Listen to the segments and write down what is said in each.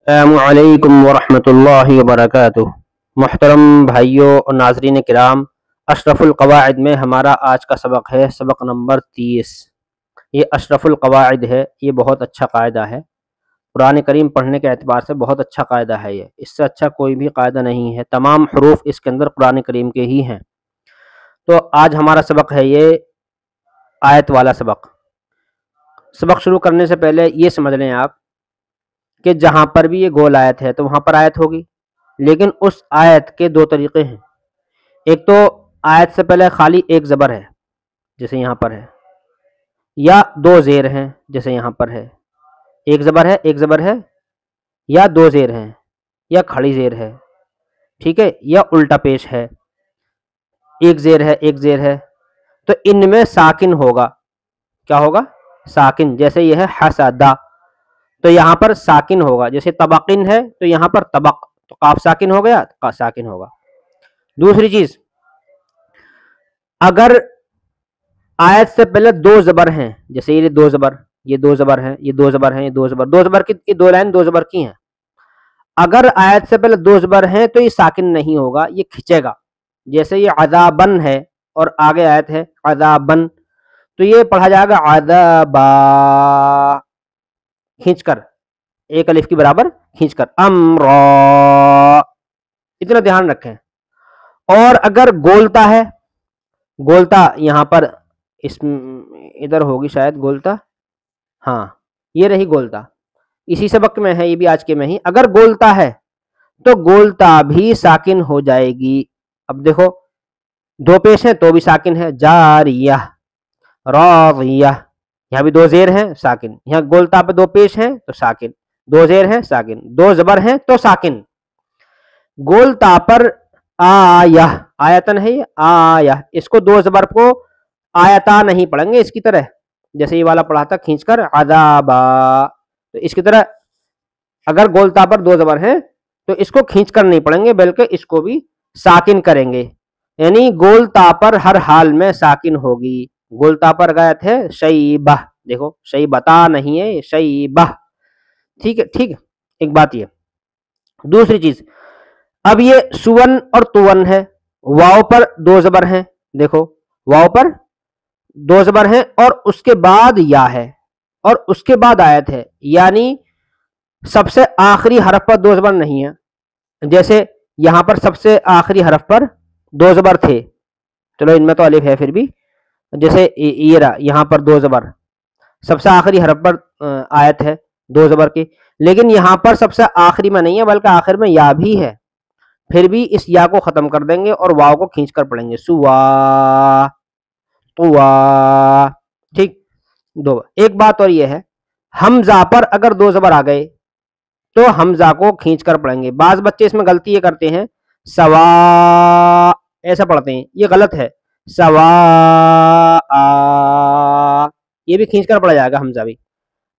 السلام علیکم ورحمۃ اللہ وبرکاتہ۔ محترم بھائیوں اور ناظرین کرام، اشرف القواعد میں ہمارا آج کا سبق ہے سبق نمبر 30۔ یہ اشرف القواعد ہے، یہ بہت اچھا قاعدہ ہے، قرآن کریم پڑھنے کے اعتبار سے بہت اچھا قاعدہ ہے۔ یہ اس سے اچھا کوئی بھی قاعدہ نہیں ہے، تمام حروف اس کے اندر قرآن کریم کے ہی ہیں۔ تو آج ہمارا سبق ہے یہ آیت والا سبق۔ سبق شروع کرنے سے پہلے یہ سمجھ لیں آپ کہ جہاں پر بھی یہ گول آیت ہے تو وہاں پر آیت ہوگی، لیکن اس آیت کے دو طریقے ہیں۔ ایک تو آیت سے پہلے خالی ایک زبر ہے جیسے یہاں پر ہے، یا دو زیر ہیں جیسے یہاں پر ہے۔ ایک زبر ہے یا دو زیر ہیں یا کھڑی زیر ہے، ٹھیک ہے، یا الٹا پیش ہے، ایک زیر ہے۔ تو ان میں ساکن ہوگا، کیا ہوگا؟ ساکن۔ جیسے یہ ہے حسدا، تو یہاں پر ساکن ہوگا۔ جیسے طبقن ہے تو یہاں پر طبق، تو قاف ساکن ہو گیا، قاف ساکن ہوگا۔ دوسری چیز، اگر آیت سے پہلے دو زبر ہیں، جیسے یہ دو زبر ہیں، یہ دو زبر کی، یہ دو لائن دو زبر کی ہیں۔ اگر آیت سے پہلے دو زبر ہیں تو یہ ساکن نہیں ہوگا، یہ کھچے گا۔ جیسے یہ عذابن ہے اور آگے آیت ہے عذابن، تو یہ پڑھا جائے گا عذابا، کھینچ کر، ایک الف کی برابر کھینچ کر، امرا، اتنا دھیان رکھیں۔ اور اگر گولتا ہے، گولتا یہاں پر اس ادھر ہوگی شاید گولتا، ہاں یہ رہی گولتا، اسی سبق میں ہے، یہ بھی آج کے میں ہی۔ اگر گولتا ہے تو گولتا بھی ساکن ہو جائے گی۔ اب دیکھو دو پیش ہے تو بھی ساکن ہے، جاریہ، راضیہ، یہاں بھی دو زیر ہیں ساکن، یہاں گولتا پہ دو پیش ہیں تو ساکن، دو زیر ہیں ساکن، دو زبر ہیں تو ساکن۔ گولتا پر آیہ، آیتن ہے یہ آیہ، اس کو دو زبر کو آیتا نہیں پڑھیں گے اس کی طرح، جیسے یہ والا پڑھا تھا کھینچ کر عذابا، تو اس کی طرح اگر گولتا پر دو زبر ہیں تو اس کو کھینچ کر نہیں پڑھیں گے، بلکہ اس کو بھی ساکن کریں گے، یعنی گولتا پر ہر حال میں ساکن ہوگی۔ گولتا پر غایت ہے شیبہ، دیکھو شیبتا نہیں ہے، شیبہ، ٹھیک ہے، ٹھیک ہے، ایک بات یہ۔ دوسری چیز، اب یہ سون اور تون ہے، واو پر دو زبر ہیں، دیکھو واو پر دو زبر ہیں اور اس کے بعد یا ہے اور اس کے بعد آیت ہے، یعنی سب سے آخری حرف پر دو زبر نہیں ہے۔ جیسے یہاں پر سب سے آخری حرف پر دو زبر تھے، چلو ان میں تو الف ہے پھر بھی، جیسے یہ رہا یہاں پر دو زبر، سب سے آخری حرف پر آیت ہے دو زبر کی، لیکن یہاں پر سب سے آخری میں نہیں ہے بلکہ آخر میں یا بھی ہے، پھر بھی اس یا کو ختم کر دیں گے اور واو کو کھینچ کر پڑھیں گے، سوا، طوا، ٹھیک۔ دو، ایک بات اور یہ ہے، حمزہ پر اگر دو زبر آ گئے تو حمزہ کو کھینچ کر پڑھیں گے۔ بعض بچے اس میں غلطی یہ کرتے ہیں، سوا ایسا پڑھتے ہیں، یہ غلط ہے، سوا، یہ بھی کھینچ کر پڑھا جائے گا حمزہ بھی۔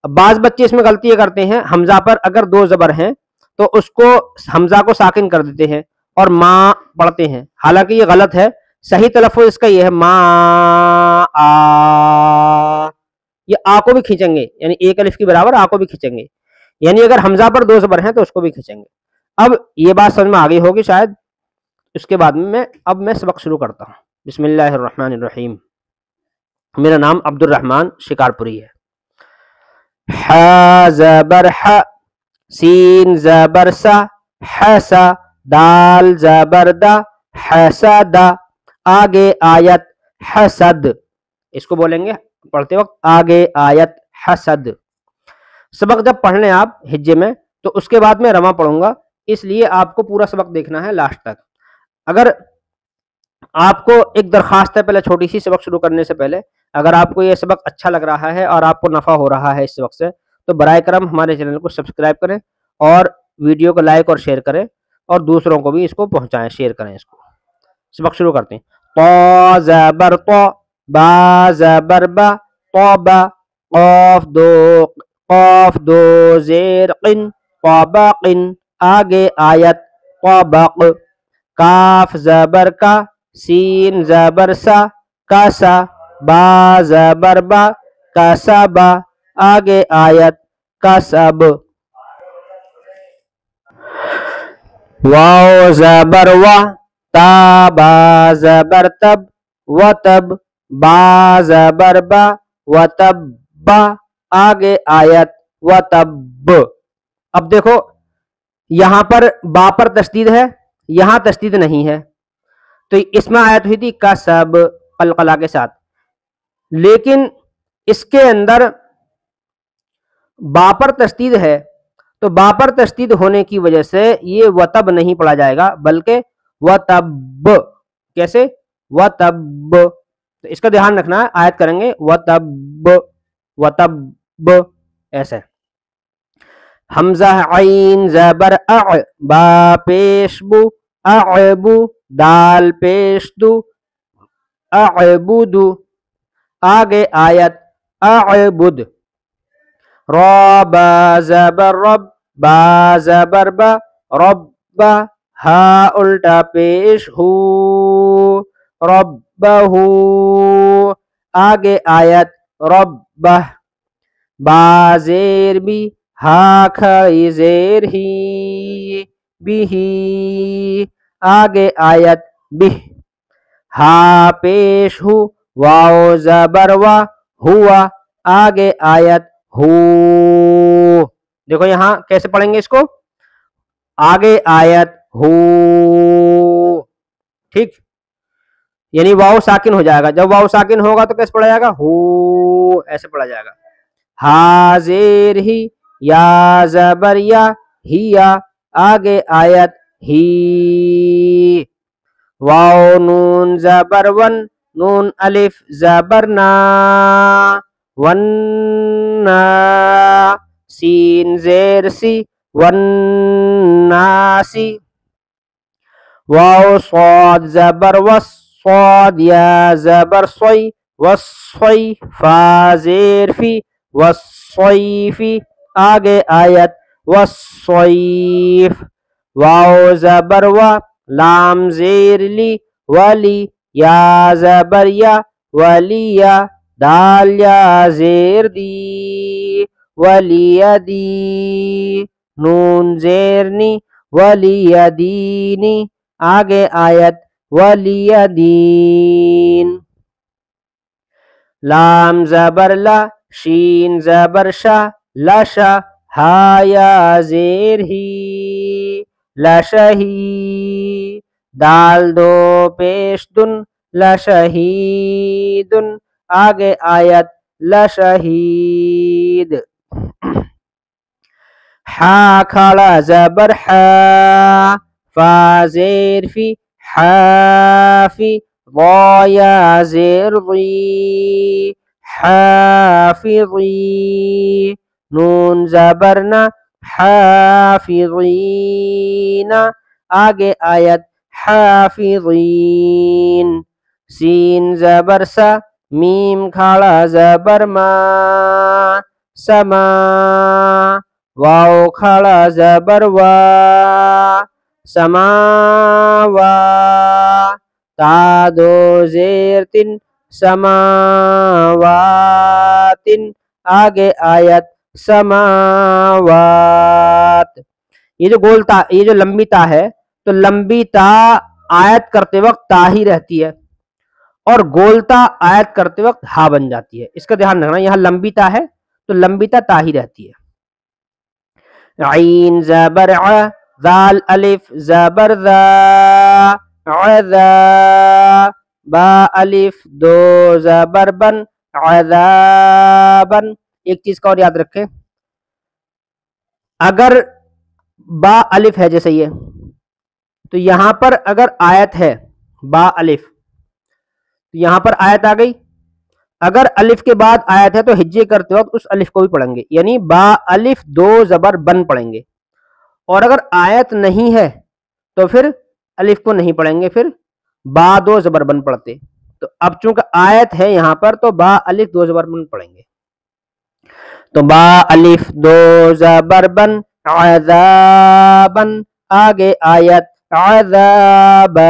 بعض بچے اس میں غلطی یہ کرتے ہیں، حمزہ پر اگر دو زبر ہیں تو اس کو حمزہ کو ساکن کر دیتے ہیں اور ماں پڑھتے ہیں، حالانکہ یہ غلط ہے، صحیح تلفظ اس کا یہ ہے ماں آ، یہ آ کو بھی کھینچیں گے، یعنی ایک الف کی برابر آ کو بھی کھینچیں گے، یعنی اگر حمزہ پر دو زبر ہیں تو اس کو بھی کھینچیں گے۔ اب یہ بات سمجھ میں آ گئی ہوگی شاید، اس کے بعد میں سبق شروع کرتا ہوں۔ بسم اللہ الرحمن الرحیم۔ میرا نام عبد الرحمن شکارپوری ہے۔ ح زبر ح، سین زبر سا، حسا، دال زبر دا، حسد، آگے آیت حسد، اس کو بولیں گے پڑھتے وقت آگے آیت حسد۔ سبق جب پڑھ لیں آپ ہجے میں تو اس کے بعد میں رواں پڑھوں گا، اس لیے آپ کو پورا سبق دیکھنا ہے لاسٹ تک۔ اگر آپ کو ایک درخواست ہے پہلے چھوٹی سی سبق شروع کرنے سے پہلے، اگر آپ کو یہ سبق اچھا لگ رہا ہے اور آپ کو نفع ہو رہا ہے اس سبق سے تو برائے کرم ہمارے چینل کو سبسکرائب کریں اور ویڈیو کو لائک اور شیئر کریں اور دوسروں کو بھی اس کو پہنچائیں، شیئر کریں اس کو۔ سبق شروع کرتے ہیں۔ طا زبر طا، با زبر با، طابا، قاف دو زیر قن، طابقن، آگے آیت طابق، کاف زبر کا، سین زبر سا، کاسا، با زبر با، کاسبا، آگے آیت کسب۔ واو زبر وا، تا با زبر تب، و تب، با زبر با، و تب با، آگے آیت و تب. اب دیکھو یہاں پر با پر تشدید ہے، یہاں تشدید نہیں ہے، تو اس میں آیت ہوئی تھی کسب قلقلہ کے ساتھ، لیکن اس کے اندر با پر تشدید ہے، تو با پر تشدید ہونے کی وجہ سے یہ وتب نہیں پڑھا جائے گا بلکہ وتب. کیسے؟ وتب. تو اس کا دھیان رکھنا ہے، آیت کریں گے وتب وتب ایسے. حمزہ عین زبر اع، با پیش بو، اعبو، دال پیش دو، اعبدو، آگے آیت اعبد. را با زبر رب، با زبر با، رب، ہا الٹا پیش ہو، ربہو، آگے آیت ربہ. با زیر بھی، ہا کھڑی زیر ہی، بھی، آگے آیت بھی. ہا پیش ہو، واو زبر وا، ہوا، آگے آیت ہو. دیکھو یہاں کیسے پڑھیں گے اس کو، آگے آیت ہو. ٹھیک، یعنی واو ساکن ہو جائے گا، جب واو ساکن ہوگا تو کیسے پڑھا جائے گا، ہو، ایسے پڑھا جائے گا. ہا زیر ہی، یا زبر یا، ہیا، آگے آیت ہی. واو نون زبر ون، نون الف زبر نا، ون، سین زیر سی، وناسی. واو صاد زبر وس، صاد یا زبر صی، وصی، فا زیر فی، وصیفی، آگے آیت وصیف. واو زبر وا، لام زیر لی، ولی، یا زبر یا، ولیہ، دال یا زیر دی، ولی دی، نون زیر نی، ولی دینی، آگے آیت ولی دین. لام زبر لا، شین زبر شا، لشا، ہا یا زیر ہی، لشہی، دال دو پیش دن، لشہیدن، آگے آیت لشہید. ہا کھڑا زبر ہا، فا زیر فی، حافی، ضا یا زیر ضی، حافظی، نون زبر نا، حافظین، آگے آیت حافظین. سین زبر سا، میم کھڑا زبر ما، سما، واو کھڑا زبر وا، سماوا، تا دو زیر تن، سماواتن، آگے آیت سماوات. یہ جو گول تا، یہ جو لمبی تا ہے، تو لمبی تا آیت کرتے وقت تا ہی رہتی ہے، اور گولتا آیت کرتے وقت ہا بن جاتی ہے. اس کا دھیان رکھنا، یہاں لمبی تا ہے تو لمبی تا ہی رہتی ہے. عین زبر ع، ذال الف زبر ذا، عذا، با الف دو زبر بن، عذابن. ایک چیز کا اور یاد رکھیں، اگر با الف ہے جیسے یہ، تو یہاں پر اگر آیت ہے با الف، یہاں پر آیت آ گئی، اگر الف کے بعد آیت ہے تو ہجے کرتے وقت اس الف کو بھی پڑھیں گے، یعنی با الف دو زبر بن پڑھیں گے. اور اگر آیت نہیں ہے تو پھر الف کو نہیں پڑھیں گے، پھر با دو زبر بن پڑھتے. تو اب چونکہ آیت ہے یہاں پر تو با الف دو زبر بن پڑھیں گے. تو با الف دو زبر بن، عذابن، آگے آیت عذابا.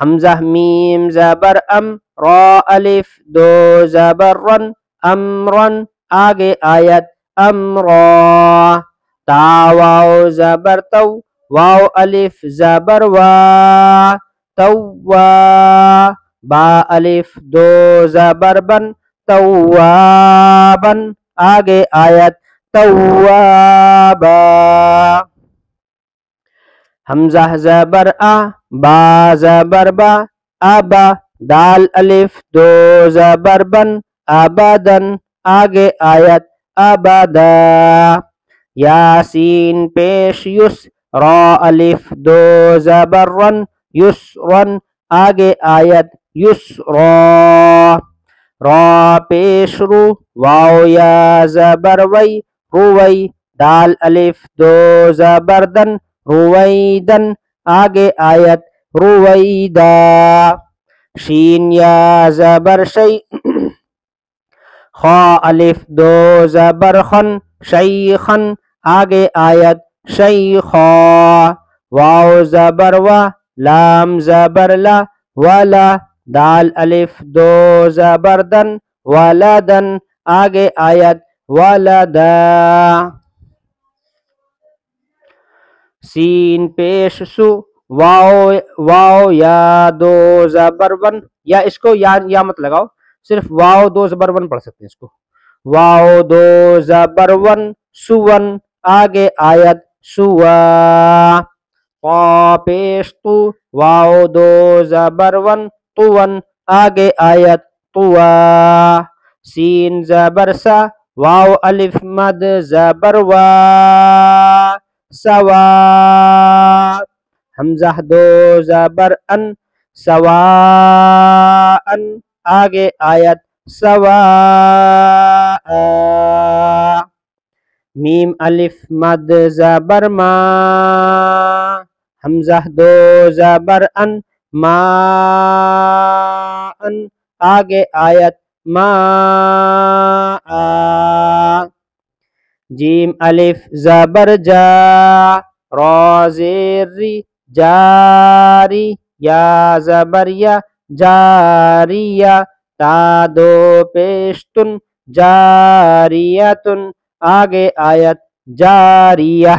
حمزہ میم زبر ام، را الف دو زبر رن، امرن، آگے آیت امرا. تا واو زبر تو، واو الف زبر وا، توا. با الف دو زبر بن، توابن. آگے آیت توابا. حمزہ زبر آ، با زبر با، ابا. دال الف دو زبر بن، ابدن. آگے آیت ابدا. یاسین پیش یس، را الف دو زبر رن، یسرن. آگے آیت یسرا. را پیش رو، واو یا زبر وی، روی. دال الف دو زبر دن، رویدن. آگے آیت رویدا. شین یا زبر شی، خا الف دو زبر خن، شیخن. آگے آیت شیخا. واو زبر و، لام زبر لا، ولا. دال الف دو زبر دن، ولدن. آگے آیت ولدا. سین پیش سو، واو یا دو زبر ون، یا اس کو یا مت لگاؤ، صرف واو دو زبر ون پڑھ سکتے ہیں اس کو. واو دو زبر ون، سون. آگے آیت سوا. قا پیش تو، واو دو زبر ون، طون. آگے آیت طوا. سین زبر سا، واو الف مد زبر وا، سوا. حمزہ دو زبر ان، سوا ان. آگے آیت سوا. میم الف مد زبر ما، حمزہ دو زبر ان، ما ان. آگے آیت ما. جیم الف زبر جا، را زیر ری، جاری. یا زبر یا، جاریہ. تا دو پیشتن، جاریتن. آگے آیت جاریہ.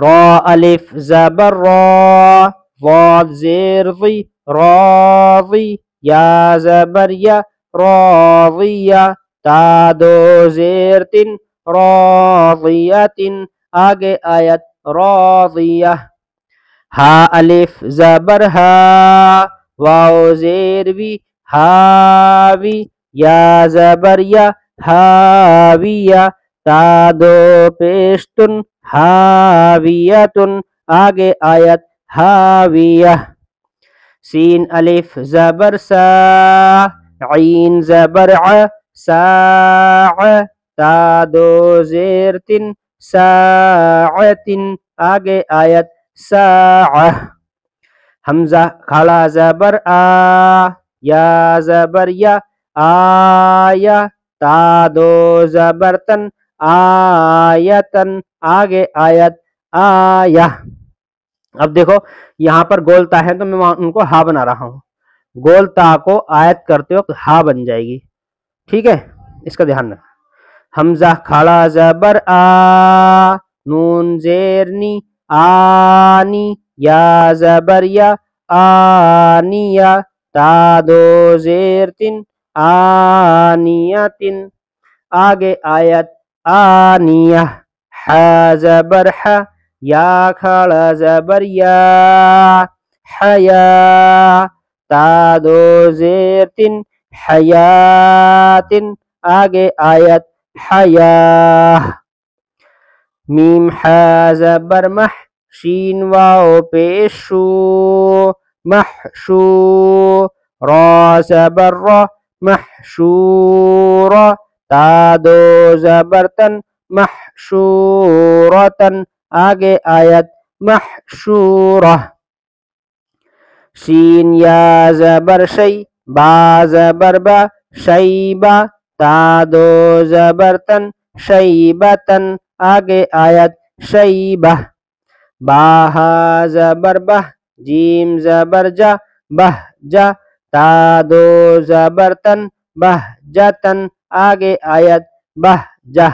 را الف زبر را، ضاد زیر ضی، راضی. یا زبر یا، راضیہ. تا دو زیر تن، راضیتن. آگے آیت راضیہ. ہا الف زبر ہا، واو زیر وی، ہاوی. یا زبر یا، ہاویہ. تا دو پیشتن، ہاویتن. آگے آیت ہاویہ. سین الف زبر سا، عین زبر ع، ساع. تا دو زیر تن، ساعتن. آگے آیت ساعہ. حمزہ کھڑا زبر آ، یا زبر یا، آیا. تا دو زبر تن، آیتن. آگے آیت آیہ. اب دیکھو یہاں پر گولتا ہے تو میں ان کو ہا بنا رہا ہوں. گولتا کو آیت کرتے وقت ہا بن جائے گی، ٹھیک ہے، اس کا دھیان رکھنا. حمزہ کھڑا زبر آ، نون زیرنی، آنی. یا زبر یا، آنیہ. تا دو زیر تن، آنیتن. آگے آیت آنیہ. ح زبر ح، یا کھڑا زبر یا، حیا. تا دو زیر تن، حیاتن. آگے آیت حیا. میم ح زبر مح، شین واو پیش شو، محشو. را زبر را، محشورا. تا دو زبر تن، محشورتن. آگے آیت محشورہ. شین یا زبر شی، با زبر با، شیبہ. تا دو زبر تن، شیبتن. آگے آیت شیبہ. باہا زبر بہ، جیم زبر جا، بہ جا. تا دو زبر تن، بہ جتن. آگے آیت بہ جہ.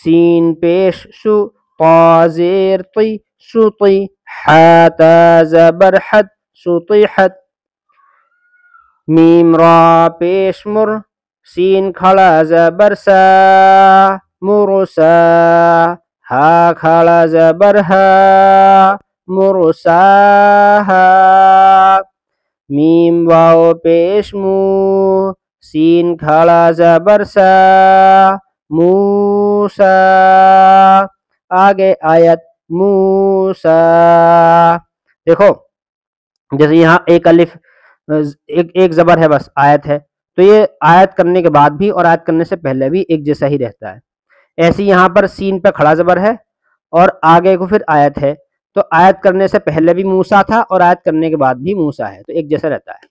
سین پیش سو، طا زیر طی، سطی، حا تا زبر حد، سطیحت، میم را پیش مر، سین کھڑا زبر سا، مرسا، ہا کھڑا زبر ہا، مرساہا، میم واو پیش مو، سین کھڑا زبر سا، موسا، آگے آیت موسا. دیکھو جیسے یہاں ایک الف ایک زبر ہے بس آیت ہے، تو یہ آیت کرنے کے بعد بھی اور آیت کرنے سے پہلے بھی ایک جیسا ہی رہتا ہے. ایسی یہاں پر سین پہ کھڑا زبر ہے اور آگے کو پھر آیت ہے، تو آیت کرنے سے پہلے بھی موسا تھا اور آیت کرنے کے بعد بھی موسا ہے، تو ایک جیسا رہتا ہے.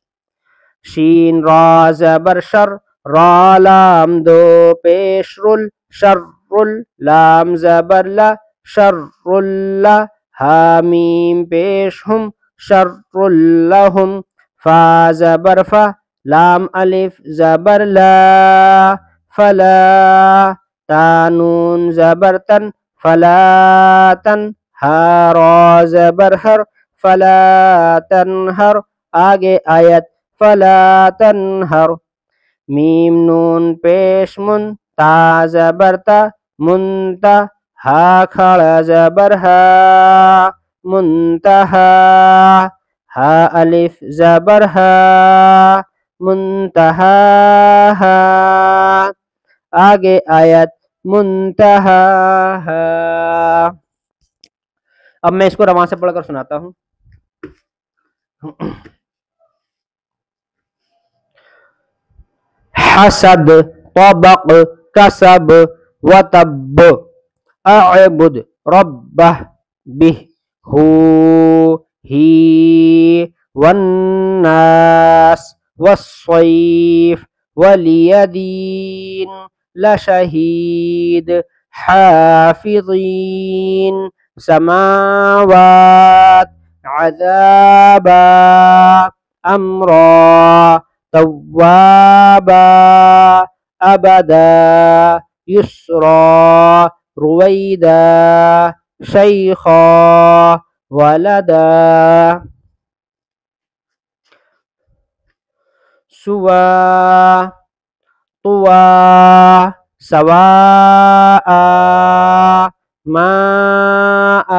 شین را زبر شر، را لام دو پیش رل، شر رل، لام زبر لا، شر اللہ، ہا میم پیش ہم، شر لہم، فا زبر فا، لام الف زبر لا، فلا، تا نون زبر تن، فلا تن، ہا را زبر ہر، فلا تنہر، آگے آیت فلا تنہر، میم نون پیش من، تا زبر تا، منتا، ہا کھڑا زبر ہا، منتہا، ہا الف زبر ہا، منتہا، آگے آیت منتہا. اب میں اس کو رواں سے پڑھ کر سناتا ہوں. حسد، طبق، کسب، وتب، اعبد ربہ، بہ، ہو، ہی، والناس، والصیف، والیدین، لشہید، حافظین، سماوات، عذابا، امرا، توابا، ابدا، یسرا، رویدا، شیخا، ولدا، سوا، طوا، سواء، ماء،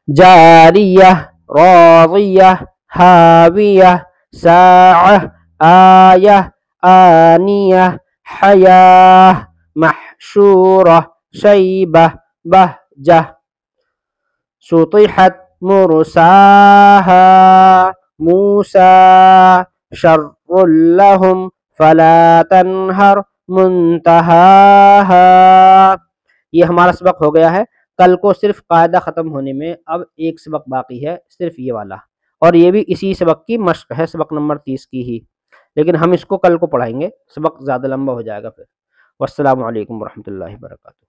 جاریہ، راضیہ، حاویہ، ساعہ، آیہ، آنیہ، حیاہ، محشورہ، شیبہ، بہجہ، سطحت، مرساہا، موسیٰ، شر لہم، فلا تنہر، منتہاہا. یہ ہمارا سبق ہو گیا ہے. کل کو صرف قاعدہ ختم ہونے میں اب ایک سبق باقی ہے، صرف یہ والا، اور یہ بھی اسی سبق کی مشق ہے، سبق نمبر 30 کی ہی، لیکن ہم اس کو کل کو پڑھائیں گے، سبق زیادہ لمبا ہو جائے گا پھر. والسلام علیکم ورحمۃ اللہ وبرکاتہ.